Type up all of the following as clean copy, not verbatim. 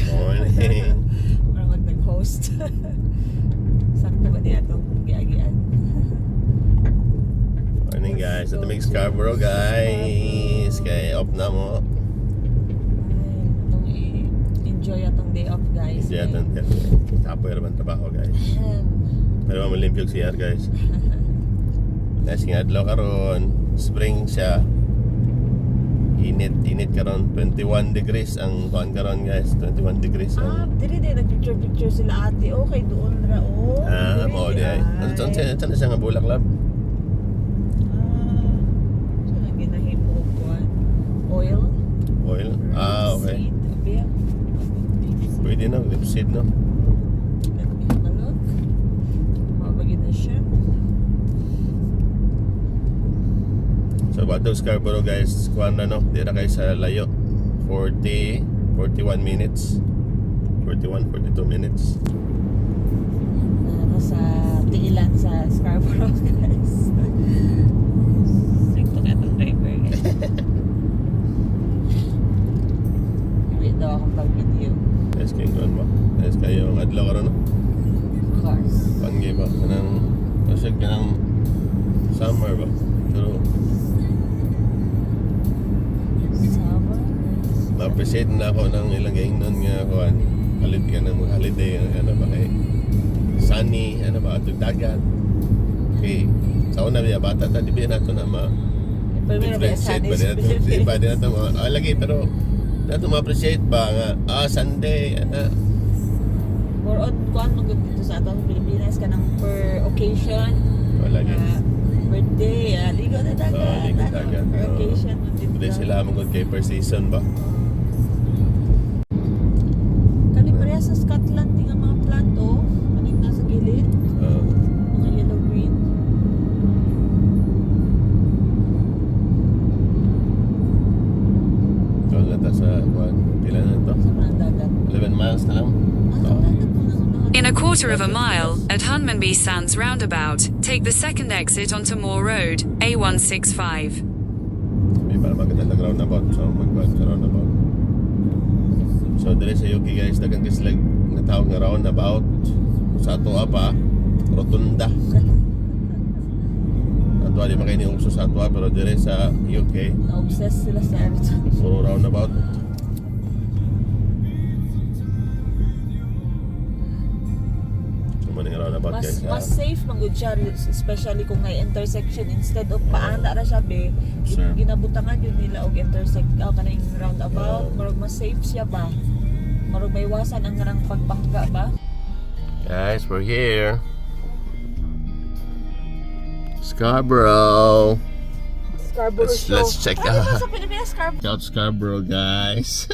Morning. Parang wag nag-host. Sakto ba niya itong giagian? Morning guys. Ito may Scarborough guys. Kaya off na mo. Itong enjoy atong day off guys. Hindi atan. Tapoy naman trabaho guys. Pero malimpyog siya guys. Nice nga adlaw karon. Spring siya. Init karon. 21 degrees ang kuan karon guys. 21 degrees ang. Dili nag-picture sila ate. Okay, doon ra Mao di ay. Saan siya nga bulak lab? So nang ginahimo kuan. Oil. Oil. Okay. Seed, beer. Pwede na, lipseed no. Let me have a look. Mabagin na siya. So bato Scarborough guys, kuan na no, dira kay sa layo. 41 minutes. 42 minutes. Sa tiilan sa Scarborough guys. Sikto ka itong driver guys. Hindi daw akong pag-video. Guys, kaya kuan mo. Guys, kayo ang adlaw karon no. Of course. Pangge ba kanang kasi kanang summer ba. Pero Summer. na-appreciate na ako ng ilang gaingnon nga kuan. Halit ka ng mga holiday ano ba kay sunny, ano ba, atong dagat. Okay. Sa una biya bata ta di ba nato na ma differentiate ba din nato, di ba din nato lagi pero nato ma-appreciate ba nga Sunday More on kuan mo dito sa atong Pilipinas ka ng per occasion. wala lagi. Birthday, ligo na dagat. Ligo na dagat. Per occasion mo dito. Hindi sila mangod kay per season ba. Kani pareha sa Scotland nga mga planto, kaning nasa gilid, mga yellow green. Kung nata sa kuan, pila na to? Sa mga dagat. 11 miles na lang. In a quarter of a mile, at Hunmanby Sands roundabout, take the second exit onto Moore Road, A165. May para magandang roundabout. So magkuan sa roundabout. So dire sa Yuki guys, dagang kislag na tawag nga roundabout. Sa ato pa, rotunda. Ato di makay ni uso sa ato pero dire sa UK, Na-obsessed sila sa Everton. puro roundabout. So man yung roundabout guys. Mas safe man gud siya, especially kung may intersection instead of paana ra siya be. Sure. Ginabutangan yun nila og intersect kanang roundabout, murag mas safe siya ba? Murag may iwasan ang ngarang pagbangga ba? Guys, we're here. Scarborough. Scarborough Let's check out. Sa Pilipinas, Scarborough. Check out Scarborough, guys.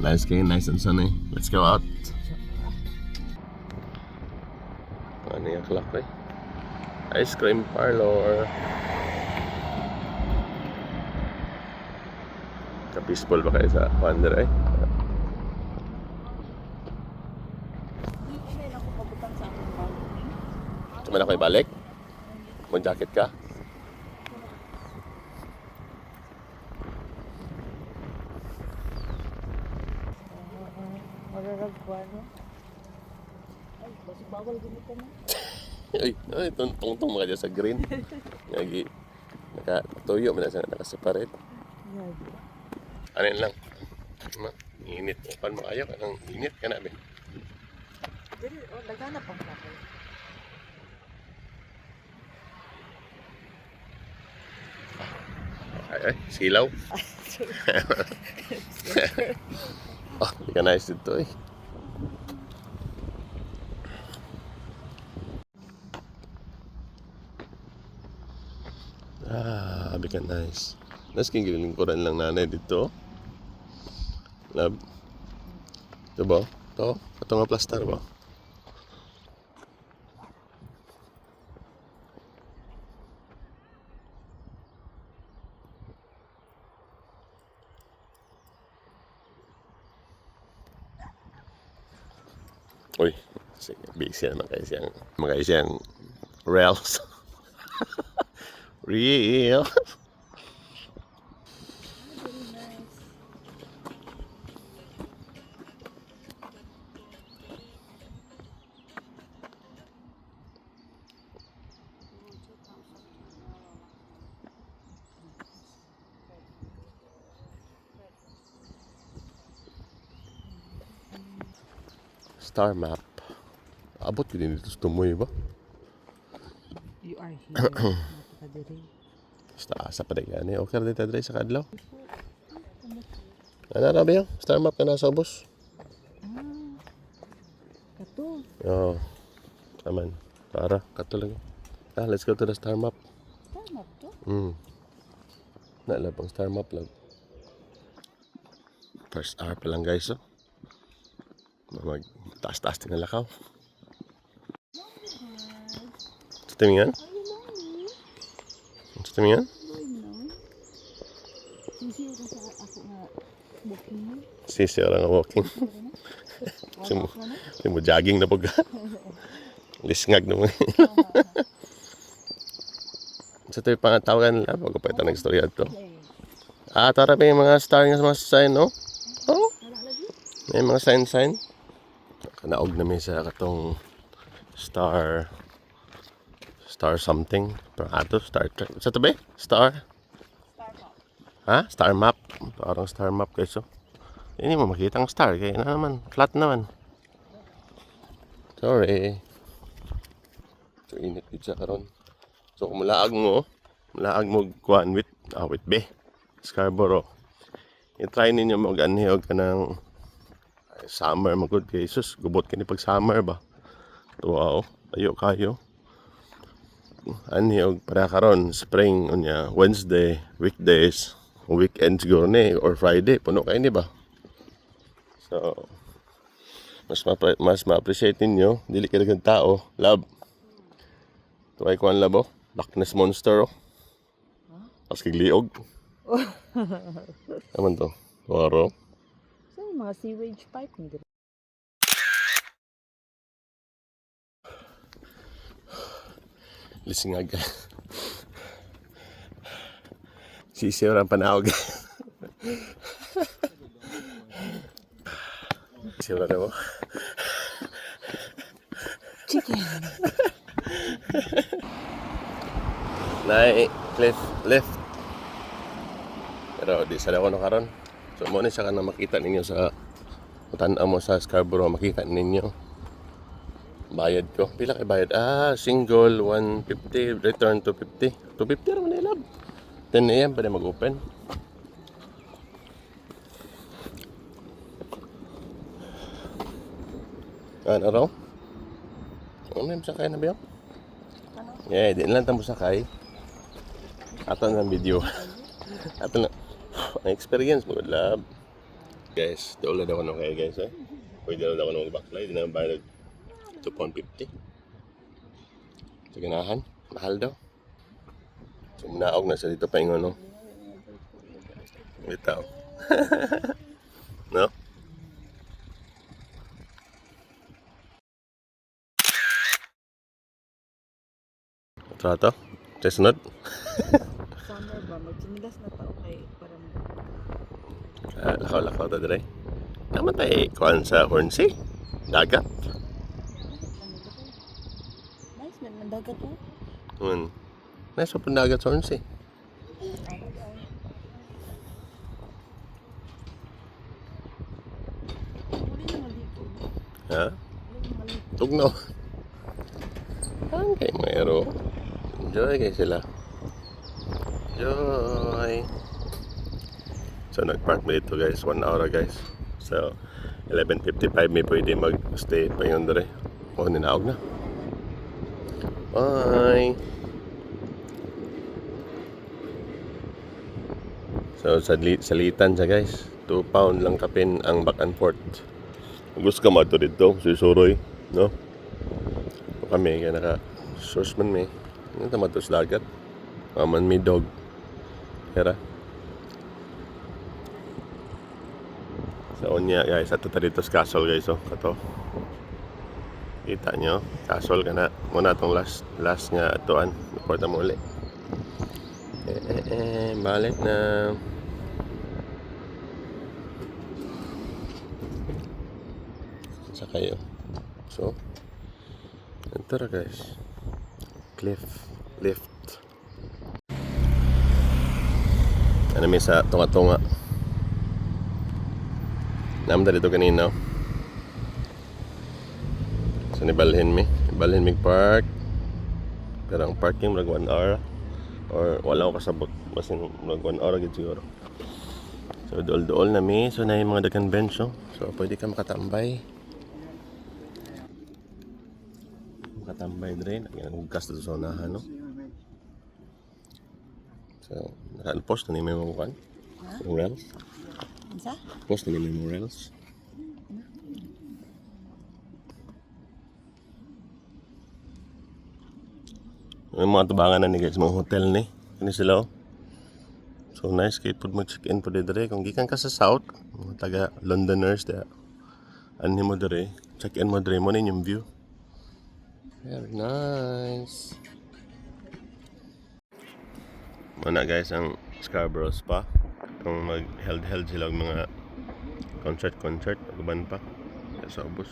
Nice game, nice and sunny. Let's go out. Ano yung clock eh? Ice cream parlor. Ka-peaceful ba kayo sa Wander eh? Hindi ako pabutang sa akong balcony. Suman ako ibalik? Mag-jacket ka? Mararagwa, no? Ay, basi bawal ganito na. Ay, tungtong mga dyan sa green. Ngagi, nakatuyo, nakaseparate. Ano yun lang? Init. Paano mo ayaw? Anong init ka na, be? Dili, naghanap ang kakay. Ay, silaw. Oh, hindi ka nice dito eh. Abi ka nice. Nas king gilingkuran lang nanay dito. Lab. Ito ba? Ito nga plaster ba? Uy, busy naman kayo siyang rails. Real. Star map. Abot ko din dito sa tumoy ba? You are here. Napakadiri. Asa pa rin yan eh. Okay rin dito sa kadlaw. Ano na ba yun? Star map ka nasa ubos? Kato. Oo. Aman. Para. Kato lang. Let's go to the star map. Tama to. Naalala pang star map lang. First hour pa lang guys, oh. Mag taas-taas din ang lakaw. Sa timingan? Sa timingan? Sisi orang nga walking. Simo jogging na pag. Lisngag na mo. Sa ito yung pangatawagan nila. Pagkapaitan ng istorya ito. Tara ba yung mga star nga sa mga sign, no? Oh? May mga sign. Kanaog namin sa katong star something. Star Trek. Sa ito ba? Star? Ha? Star map. Parang star map guys, oh. Hindi mo makita ang star. Kaya na naman. Flat naman. Sorry. So, init dito sa karon. So, kung malaag mo kuhaan with B. Scarborough. I-try ninyo mag-anhiyog ka ng summer. Magod kay Jesus. Gubot ka ni pag summer ba? Wow. Ayo kayo. Anhiyog para karon spring unya Wednesday, weekdays, weekend siguro ni or Friday. Puno kayo ni ba? So, mas ma-appreciate ninyo. Dili ka ng tao. Love. Tuway ko ang labo. Darkness monster, oh. Tapos kigliog. Naman to. Waro. So, mga sewage pipe ni diri. Lisingag. Sisi orang panawag. Sisi orang mo. Chicken. Cliff left. Pero di sa ako karon. So mo ni siya ka na makita ninyo sa tan-aw mo sa Scarborough, makita ninyo. Bayad ko. Pila kay bayad? Single 150, return 250. 250 ra man nila. 10 AM pa na mag-open. Ano raw? Ano yung sakay na ba yun? Yeah, di lang tamo sakay. Ato na video. Ato na. Ang experience mo, love. Guys, doon lang ako nung kayo guys, eh. Pwede lang ako nung backlight. Di naman bayad 2.50. Sa ganahan. Mahal daw. So, naog na sa dito pa yung ano. Bitaw. No? Trato? Chestnut? Summer ba? Magchinilas na tao kay parang Lakaw-lakaw ta dire. Naman tayo kuhan sa Hornsey. Dagat. nice man mandagat to. Nice pa dagat sa Hornsey. Ha? Tugnaw. Ang kay mayro. Enjoy kayo sila. Enjoy. So nag-park na dito guys, 1 hour guys. So 11:55 may pwede mag-stay pa yun dere. Ninaog na. Bye. So salitan siya guys. 2 pound lang kapin ang back and forth. Gusto ka mato dito, susuroy, no? Kami kaya naka-source man may. Ano tama to sa dagat? Man may dog. Kaya so niya guys, ato ta dito sa castle guys, oh. Kato. Kita nyo, castle ka na. Muna itong last nga atuan. Before ta mo ulit. Balik na. Sa kayo. So, ito na guys. Cliff lift. Ano may sa tunga-tunga. Naman dito kanina. So nibalhin mi park. Pero ang parking mag 1 hour or wala ko kasabot basin mag 1 hour gid siguro. So dool na mi, so na yung mga daghang bench no? So pwede ka makatambay. Makatambay din, ang hugas dito sa unahan no. So naka-post na ni may mga kan. Murals. Unsa? Post na ni may murals. May mga tubangan na ni guys, mga hotel ni. Kani sila oh. So nice kay pud mo check-in pud dire kung gikan ka sa south, mga taga Londoners da. Ani mo dire, check-in mo dire mo nin yung view. Very nice. Muna guys ang Scarborough Spa. Kung mag-held sila og mga concert uban pa sa ubos.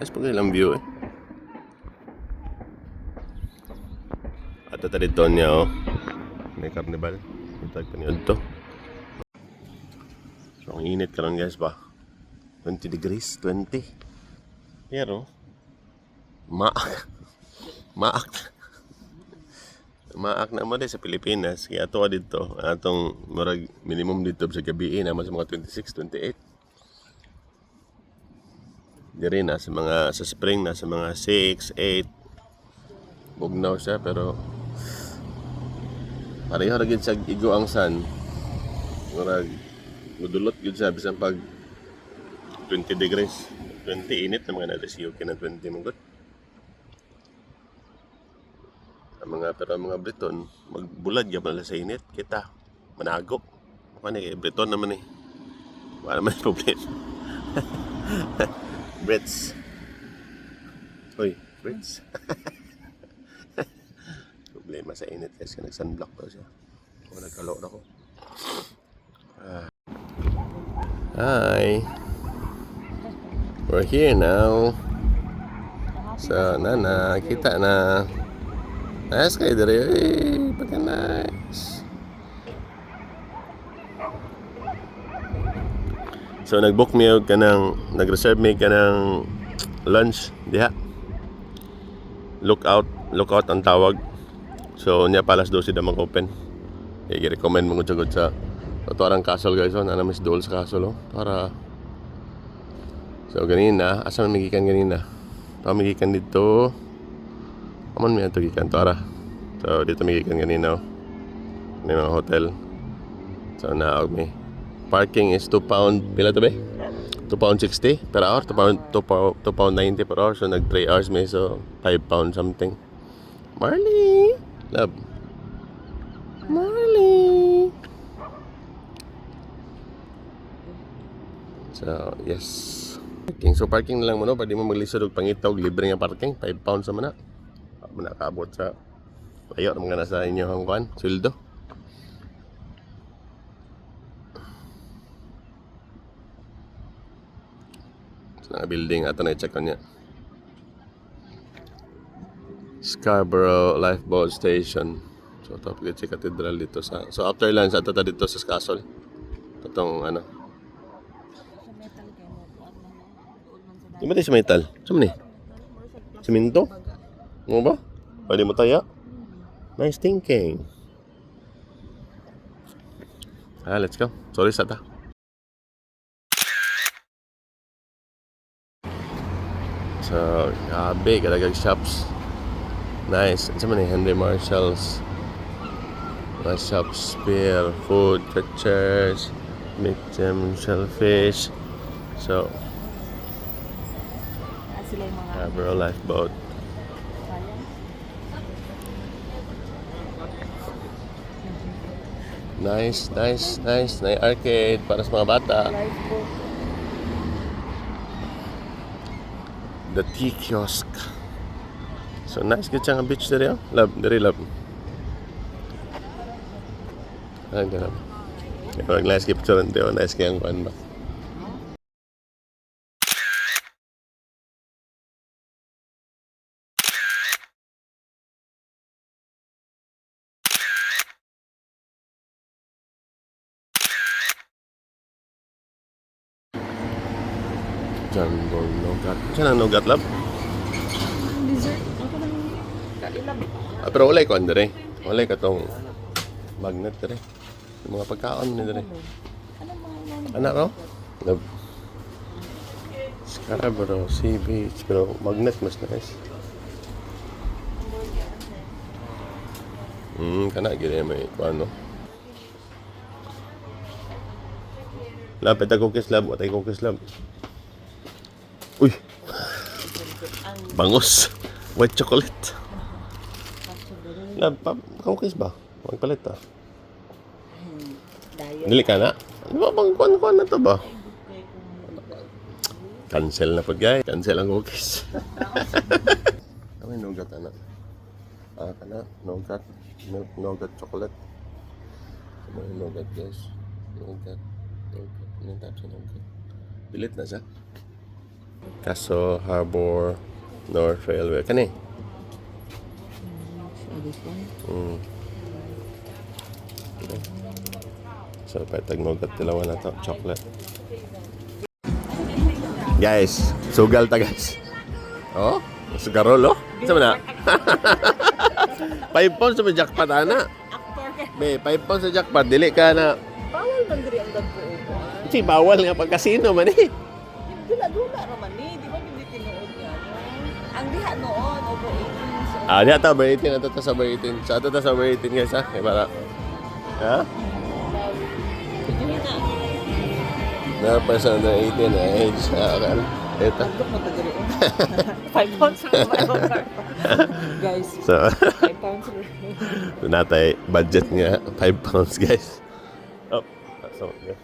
Nice pag ilang view eh. At dito niya oh. May carnival. Itag paniod to. So ang init karon guys ba. 20 degrees, 20. Pero maak na mo sa Pilipinas. Kaya ato dito, atong murag minimum dito sa gabi naman sa mga 26, 28. Diri na sa mga sa spring na sa mga 6, 8. Bugnaw siya pero pareho ra gid sa igo ang sun. Murag gudulot gid siya bisan pag 20 degrees. 20 init na mga natin si UK na 20 mong pero ang mga Briton magbulag gyapon sa init kita manago ano kay Briton naman eh wala naman problema. Brits problema sa init kasi nag-sunblock daw siya o nagkalo na ko. Hi, we're here now. So nana kita na. Nice kayo dere. Pagka nice. So nag-book mi og kanang nag-reserve mi kanang lunch diha. Lookout ang tawag. So nya palas 12 da mag-open. I-recommend mo gud sa Tuarang Castle guys oh, na Miss Dole sa Castle oh. Para so ganina, asa man magikan ganina? Magikan dito. Aman may ato gikan Tuara. So dito magikan ganina oh. May mga hotel. So naog mi. Parking is £2 pila to be? £2.60 per hour, £2.90 per hour. So nag 3 hours may so £5 something. Marley, love. Marley. So yes. So parking na lang mo no, pwede mo maglisod og pangitaw libre nga parking, £5 sa mana. Manakaabot sa layo mga nasa inyo ang kuan, sweldo. Na building ato na i-check on niya. Scarborough Lifeboat Station. So top gid si cathedral dito sa. So after lunch ato ta dito sa castle. Totong ano. Di ba sa metal? Sa man ni? Semento? Mo ba? Pwede mo taya? Nice thinking. Let's go. Sorry sa ta. So, grabe, kadagag shops. Nice. Ano man Henry Marshall's. Mga shops, spear, food, pictures, meat, shellfish. So, sila yung mga Scarborough Lifeboat. Nice. Na arcade para sa mga bata. lifeboat. The tea kiosk. So nice gid siya nga beach dere. Love, dere love. Ay, dere. Yung nice kay picture nito, nice kay ang kuan ba. John Bull Nougat. Saan ang Nougat, love? dessert. Ako nang kailab. Pero walay ko andre. Walay ka tong magnet dire. Yung mga pagkaon ni dire. Ano mga Anak ko? Scarborough, Sea Beach. Pero magnet mas nice. Kana gini may ano. Lapit ako kislab, watay ko kislab. Uy. Bangus. White chocolate. Lab, cookies ba? Magpalit ah. Dili ka na? Ano ba bang kuan na to ba? Cancel na po guys. Cancel ang cookies. Kami nougat na. Kana nougat. Milk nougat chocolate. May nougat guys. Nougat. Anong type sa nougat? Pilit na siya. Caso Harbor North Railway. Kani? So, patag nougat tilawan na to. Chocolate. Guys, sugal ta guys. Oh, sugarol oh. Sa mana? 5 pounds sa jackpot ana. Be, 5 pounds sa jackpot dili ka na. Bawal man diri ang dagko. Si bawal nga pag casino man eh. Dula-dula raman ni, di ba hindi tinuod niya? Ang diha noon over 18. Ah, diha ta over 18 ato ta sa over 18. Sa ato ta sa over 18 guys ha. Kay para. Ha? Hindi na. Na person under 18 age. Ito. Dagko mo ta diri. 5 pounds guys. So, 5 pounds. natay budget nga 5 pounds guys. Oh, so, yeah.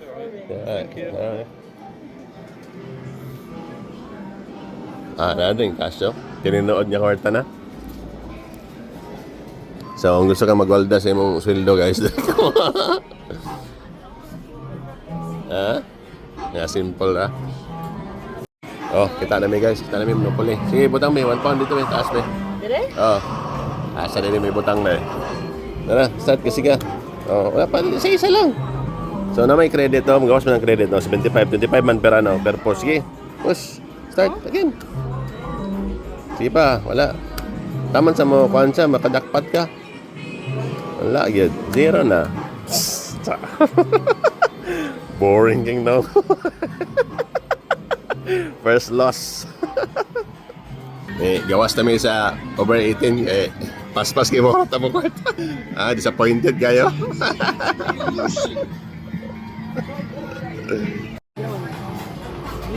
Naring kasyo. Tininood niya kwarta na. So, kung gusto kang magwalda sa imong sweldo guys. Ha? Nga simple ha. Oh, kita namin guys. Kita namin Monopoly. Sige, butang may 1 pound dito may taas may. Dire? Oh. Asa din may butang na eh. Tara, start kasi ka. Oh, wala pa. Isa lang. So, na may credit to. Magawas mo ng credit no? 75 man per ano, per post. Sige. Push. Start again. Sige pa, wala. Taman sa mo, kuhan siya, makadakpat ka. Wala, yun. 0 na. Boring king now. First loss. Gawas na may sa over 18. Paspas kayo mo kata mo kwarta. Disappointed kayo.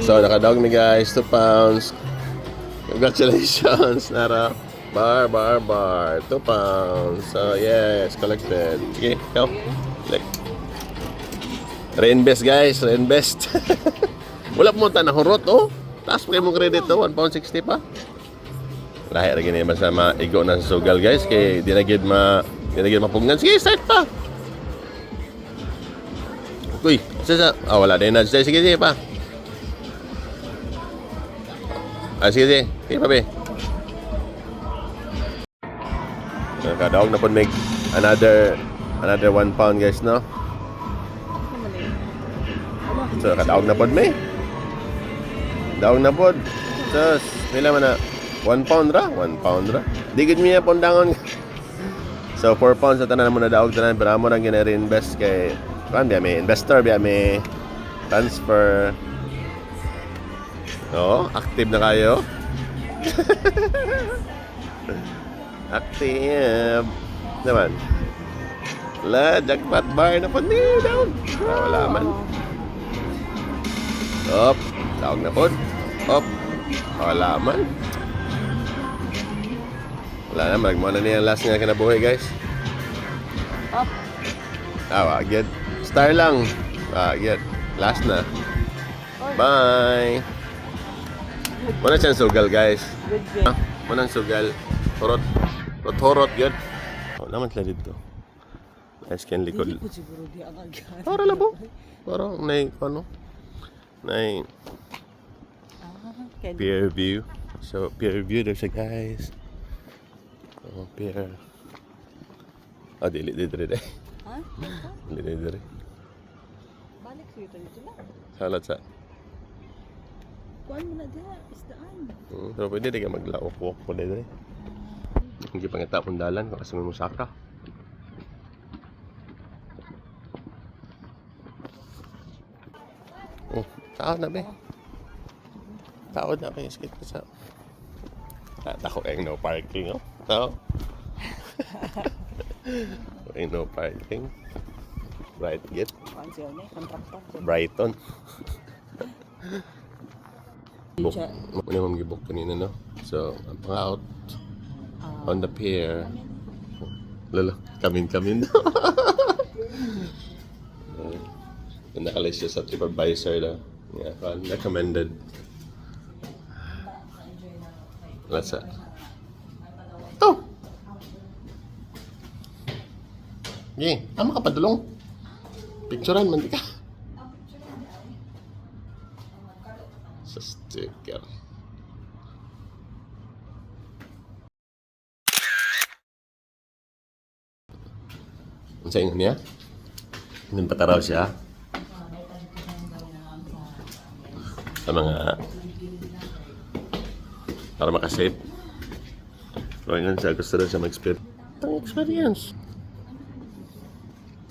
So, nakadog ni guys, 2 pounds. Congratulations, Nara. Bar. 2 pounds. So, yes, collected. Okay, go. Click. Reinvest, guys. Reinvest. Wala po na hurot, oh. Taas pa kayo mong credit, oh. 1 pound 60 pa. Lahir lagi na sa maigo na sa sugal, guys. Kaya di na gid mapungan. Sige, start pa. Uy, wala din na. Sige pa. Sige. Sige pa, be. Nakadaog na po make another 1 pound, guys, no? So, kadaog na po, me. Daog na po. Sus, pila man na. 1 pound ra? 1 pound ra. Digid miya pondangon. So, 4 pounds na tanan mo na daog tanan. Pero mo lang gina-reinvest kay... Kuan, biya may investor, biya may transfer. No, active na kayo. Active. Naman. Wala, jackpot bar na po. Daog. Wala man. Op, daog na po. Op, wala man. Wala na, magmuna niya ang last nga kinabuhay, guys. Up. Wagyan. Star lang. Wagyan. Last na. Bye. Muna siyang sugal, guys. Good. Muna sugal. Horot, yun. Naman sila dito. Nice can likod. Hindi po siguro di ang agad. Para labo. Para, ano? Peer review. So, peer review daw siya, guys. Oh, peer. Dili dire. Ha? Dili dire. Balik sa ito na. Salat sa. Kuan mo na diha, isdaan. So pwede di ka maglaok-walk po dito. Hindi pangita akong dalan kasi may musaka. Oh, tao na be. Tao na be, skit ko sa. Tako ang no parking, oh. Tao. Ain't no parking. Right gate. Kuan siya ni, kontraktor. Brighton. Book. Siya. Muna yung gibok kanina, no? So, ang pang-out on the pier. Lalo, kamin-kamin. Nakalist siya sa TripAdvisor na. Yeah, recommended. Let's say. Oh! Okay, tama ka padulong. Picturean man di ka. Sa sticker. Ang sa inyo niya? Hindi pataraw siya. Sa mga para makasave. Pero yun siya, gusto rin siya mag-experience. Ang experience.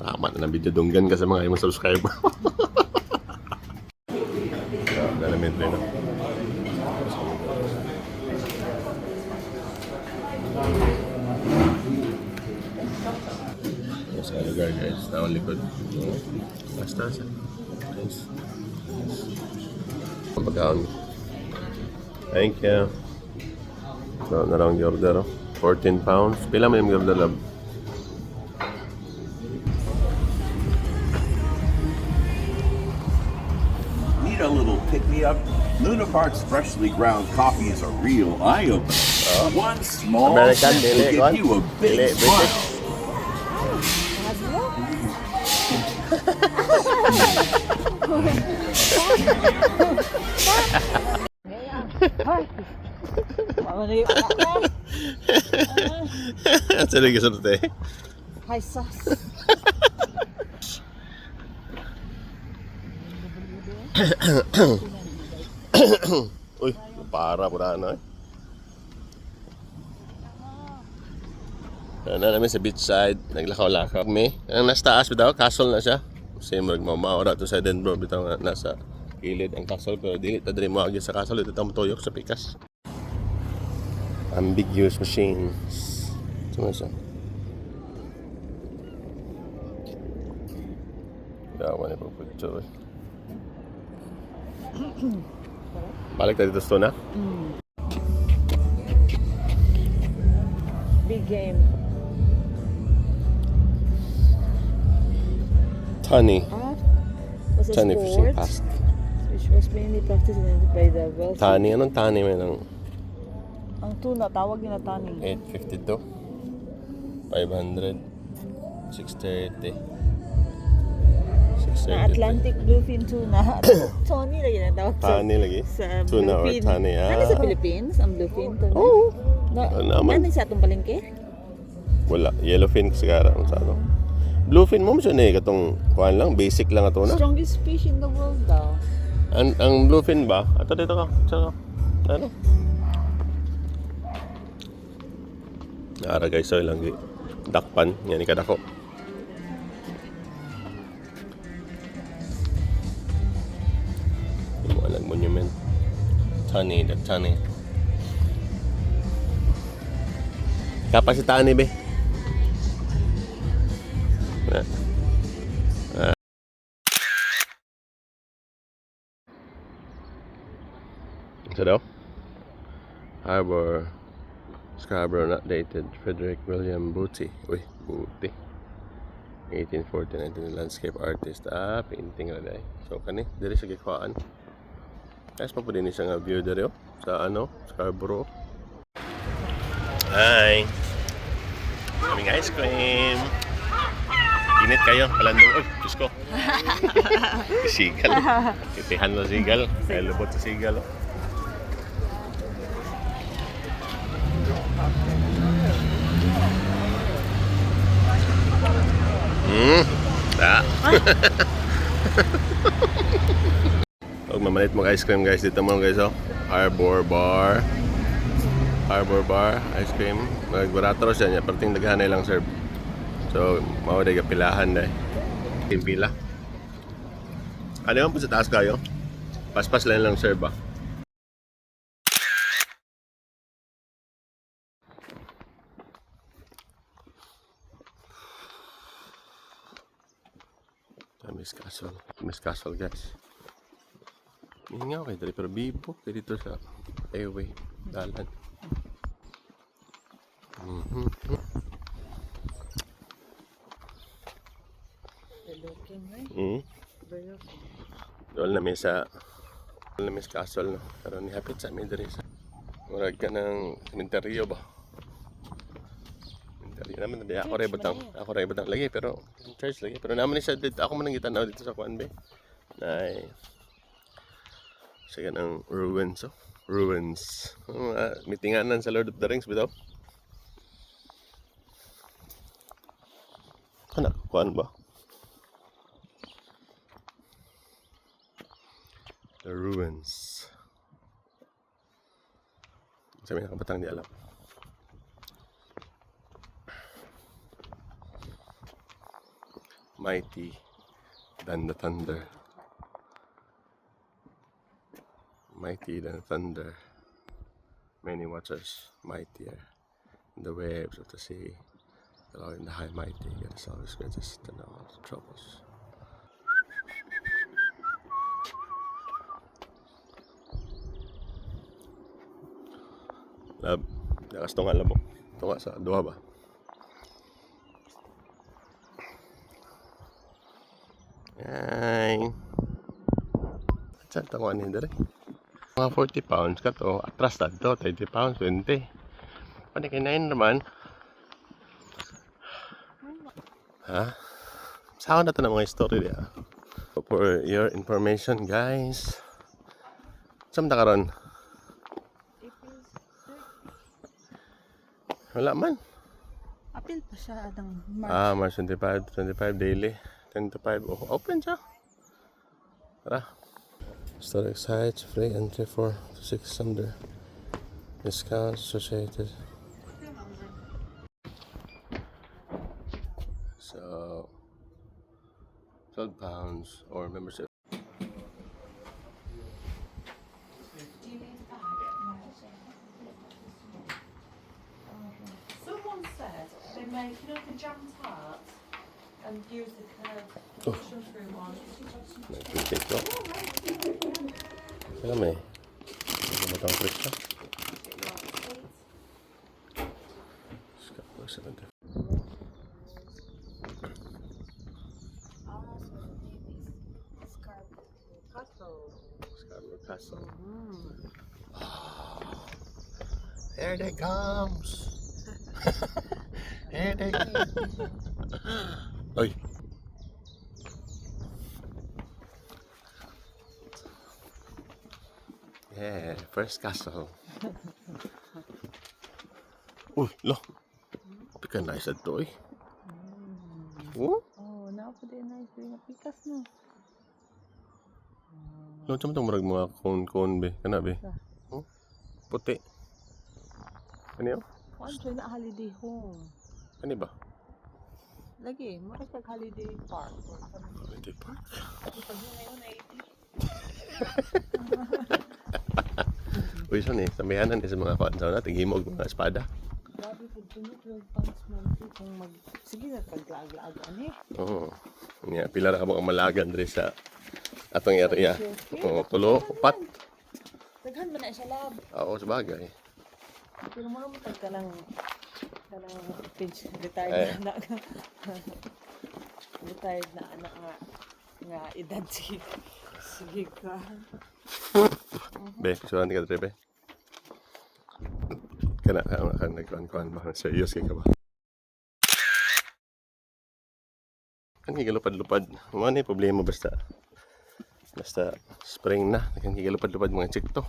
Tama na ng video dunggan ka sa mga imong subscriber. Elementary na. Sa lugar guys, tawang likod. Basta siya. Nice. Ang pagkaon. Thank you. So, narang order. 14 pounds. Pila mo yung order lab? Need a little pick-me-up? Luna Park's freshly ground coffee is a real eye-opener. One small American, sip will dili, give Juan. you a big Dili, smile. Ano na yung anak na? Saan yung gusto natin? Hi, sus. Uy, para po na eh. Na namin sa beachside, naglakaw-lakaw kami. Ang nasa taas bitaw, castle na siya. Kasi magmamaura to sa Edinburgh bitaw nga nasa gilid ang castle pero dili ta diri mo agi sa castle ito tamo tuyok sa pikas. Ambiguous machines. Sumasa. Dawa ni picture. Balik tayo dito sa na. Big game. Tani. Was a Tani fishing sport past. which was mainly practiced by the wealthy. Tani, anong tani man ang Ang tuna, tawag nila taning. 852 500 630 Na Atlantic bluefin tuna. Tony lagi na tawag sa, Tani lagi? sa Tuna or bluefin. tani, ah. Ano sa Philippines? Ang bluefin tuna? Oo. Na, Ano naman? ano sa atong palengke? Wala, yellowfin sigara ang sa ato. Bluefin mo siya na katong kuan lang, basic lang ato na. Strongest fish in the world daw. Ang bluefin ba? Ato dito ka. Saka ano? Ara guys, so lang dakpan, yan ikadako. Walang monument. Tani, the tani. Kapag si tani be. So daw? Harbor Scarborough not dated. Frederick William Booty. Uy, Booty. 1849 landscape artist. Painting na dahil. So kani, diri sa gikwaan. Guys, pa po din isang view diri oh. Sa ano, Scarborough. Hi! Kaming ice cream. Init kayo, palandong. Uy, Diyos ko. Sigal. Titihan na sigal. Kaya lubot sa sigal. Oh. Huwag mamalit mag ice cream guys dito mo guys oh. Harbor Bar ice cream. Nagbarato ro siya niya perting daghanay lang serve. So mao day kapilahan dai. Yung pila. Ano yung po sa taas kayo? Paspas lang serve ba? Miss Castle guys. Hingaw kayo dali pero bibo kayo dito sa airway dalan. Looking, right? Very okay. Doon na Miss Castle no. Pero nihapit sa amin diri sa murag ka ng sementeryo ba? Sementeryo naman na ako ray batang lagi pero church lagi pero naman ni siya dito ako man nang gitanaw dito sa kuan be. Nay siya ng ruins oh. Ruins. Mitinganan sa Lord of the Rings bitaw. Kana kuan ba? The ruins. Sabi na kabatang di alam. Mighty than the thunder. Mighty than thunder. Many watchers mightier than the waves of the sea. The Lord in the high mighty, yet his always greatest than all troubles. Lab, dakas tunga labo. Tunga sa duha ba? Ay. Saan tunga ni dere? Mga 40 pounds ka to. Atras na to. 30 pounds, 20. Panikinain naman. Ha? Saan na to ng mga story dia? For your information guys. Saan ta karon? Wala man. Apil pa siya adang March. March 25 daily. 10 to 5. Oh, open siya. Tara. Historic sites, free entry for 6 under. Discounts associated. So, £12 or membership. Someone said they make, you know, the jam tart and use the curd passion fruit one. Nag-critique ko. Kaya may. Matang trip ka. Scarborough 70. Scarborough Castle. Here they comes. Here they comes. Oy. Yeah, first castle. Uy, lo. Pika nice at to eh. Oh? Oh, now po din nice doing a pikas no. Lo, tsam itong marag mga cone be. Kana be? Oh? Puti. Ano yun? One siya na holiday home. Ano ba? Lagi, mura siya holiday park. Holiday park. Pag yun ngayon ay Uy, so ni, samayanan sa mga kwansaw natin. Himog mga espada. grabe po dun 12 pounds monthly kung mag... Sige na, paglaag-laag ani. Oo. Nga, pila na ka mga malagan rin sa atong area. Oo, tulo, upat. Daghan man na siya lab. Oo, sabagay. Pero mga matag ka lang retired na retired na nga edad sige ka. Be, suran ka dre, be. Kana nagkuhan ba? Serious ka ba? Kan kigalupad-lupad. Ano yung problema basta spring na. Kan kigalupad-lupad mga chick to.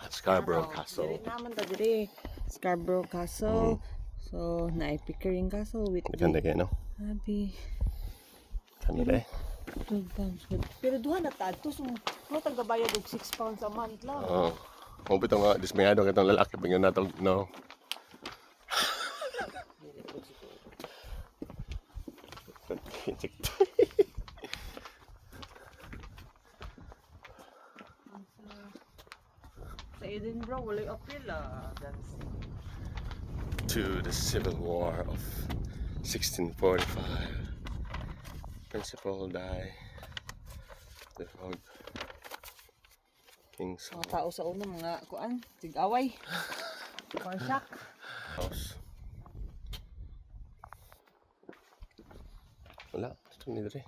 Scarborough Castle. Dili naman ta diri. Scarborough Castle. So, naay Pickering Castle with Ganda kayo, no? Habi. Kami be. 12 pounds good. Pero duha na ta to so mo tagabayad og 6 pounds a month lang. Oo. Kung pito nga, dismayado kitang lalaki, bigyan na ito, no. Sa Edinburgh walay appeal dancing. To the Civil War of 1645. Principal died. The frog. King's Mga tao sa una mga kuan, tig-away. Konsak. house. Wala, ito ni Dre.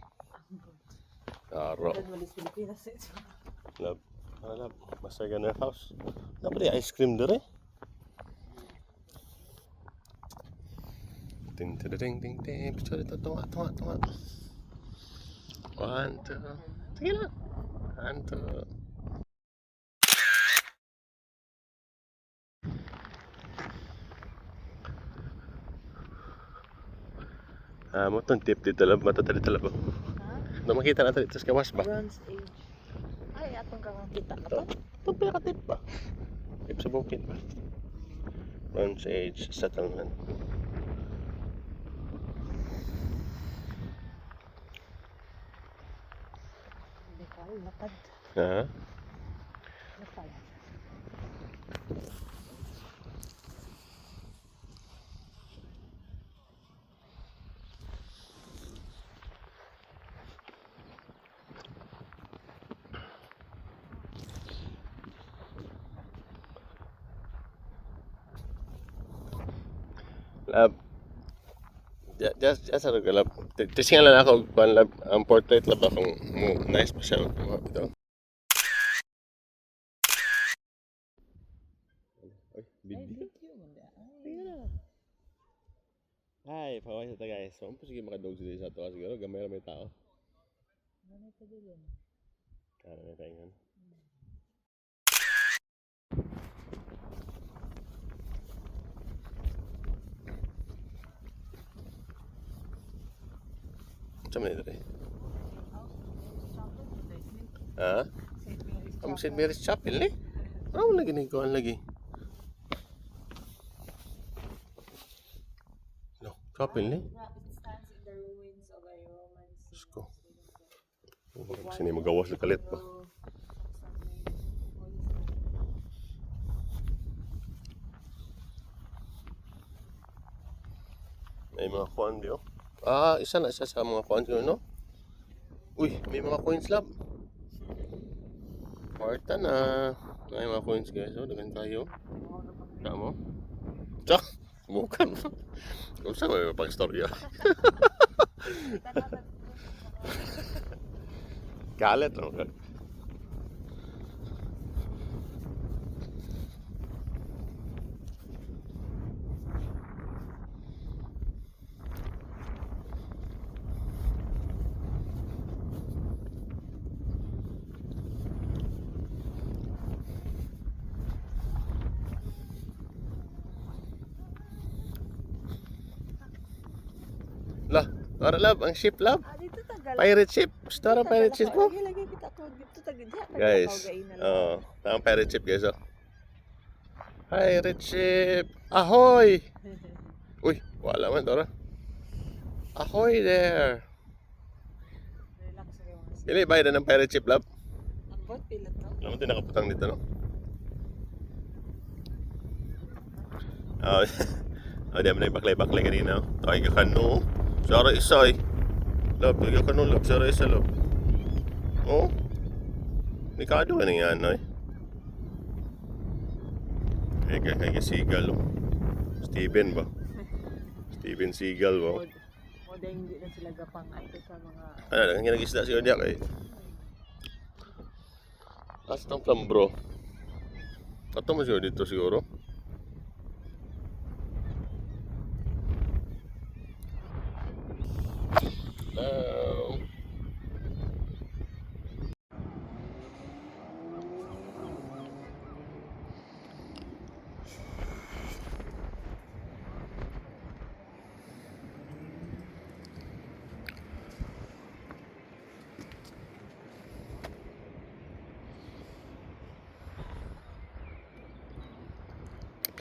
Aro. Dan walis Pilipinas. Love. Love. Basta ganun house. Nabali ice cream Dre. Ding ding ding ding ding. Picture ito. Tunga. 1, 2. Sige lang. 1, 2. Mo itong tip dito lang. Mata dito lang. Na makita natin ito sa kawas ba? Bronze Age. Ay, atong kang kita na Ito. to. Ito pinaka-tip ba? Tip sa bukid ba? Bronze Age settlement. Hindi ka lapad. Ha? Lapad. Lab. Just ano ka lab. Tisingan lang ako kung lab ang portrait lab kung nice pa siya. Ito. Ay, video. Hi, paway sa tagay. So, po sige makadog sila sa to siguro gamay may tao. Ano pa din? Kaya na tayo. Sama ni Dre. Ha? Ang St. Mary's Chapel ni? Ano lagi ni kuan lagi? No, chapel ni. It stands in the ruins of a Roman Sko. Sini magawas sa kalit pa. May mga kuan di oh. Isa sa mga coins ko, no? Uy, may mga coins lab. Kwarta na. May mga coins guys, oh. Dagan tayo. Tama mo? Tsak! Bukan. Kung saan may pang-storya? Galit, no? Lah, para lab, ang ship lab. Dito tagal. Pirate ship. Gusto ang pirate ship po? Lagi kita ko dito tagal. Guys, ang pirate ship guys, oh. Pirate ship. Ahoy! Uy, wala man, Dora. Ahoy there! Relax rin mga Pili, bayad na ng pirate ship lab. Ang bot pila to. Alam mo, nakaputang dito, no? Di mo na yung baklay-baklay kanina. Ay, kakano. Sara isa eh. Lab, kakano lab. Sara isa lab. Oh? Nikado ka na yan, ay. Kaya Seagal, oh. Steven ba? Steven Seagal ba? O dahil hindi na sila gapang ito sa mga... Ano, lang ginag-isda siya diya kay. Asa tang plambro? Ato mo siya dito siguro.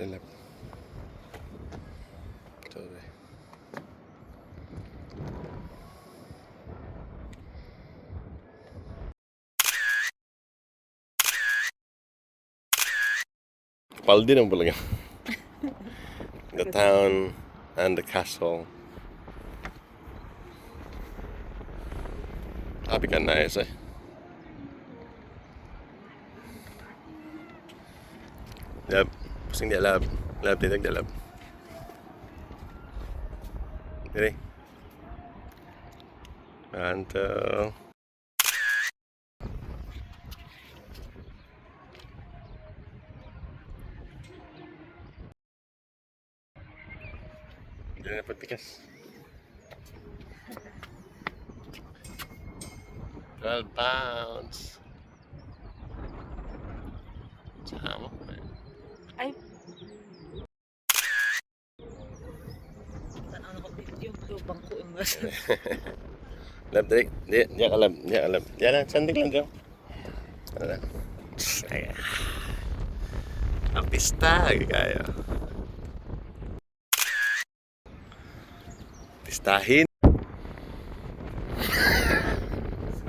Lap. Sorry. Paldi naman pala yan. The town and the castle. Sabi ka nice eh. Lab. Pusing dia lab. Lab tidak dia lab. Jadi. Mantap. Jangan dapat pikas. 12 pounds. Sama. Ay. Tanaw na ko video to bangko ang gas. Lab tadi. Dia kalab. Dia kalab. Dia lang. Cantik lang dia. Ada. Saya. Artista kayak. Artistahin.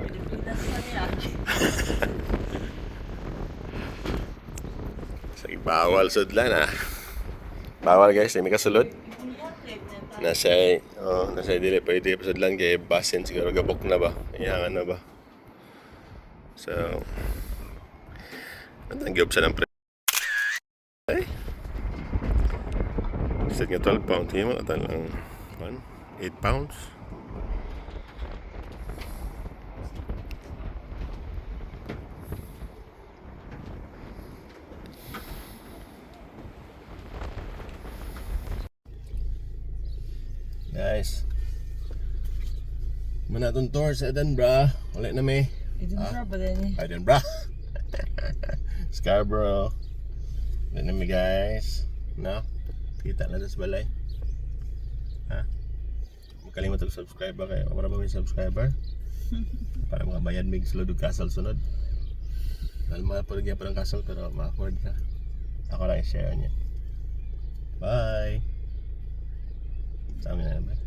Pilipinas pa niya. Sige, bawal sudlan ah. Bawal guys, may kasulod. Nasa dili pwede pa sudlan kay basin siguro gabok na ba. Iyangan na ba. So, natanggap sa ng pre. Ay. Kasi nga 12 pounds, hindi mo katan lang 8 pounds. Guys, manatong tour sa Edinburgh. Ulit na may Edinburgh ba din eh? Edinburgh. Scarborough. Ulit na may guys. No? Kita na sa balay. Ha? Huwag kalimutan subscribe ba kayo? Para ba may subscriber? Para makabayad may Slodog Castle sunod. Dahil mga paragya pa ng castle pero ma-afford ka. Ako lang i-share niya. Bye! Sa amin na naman.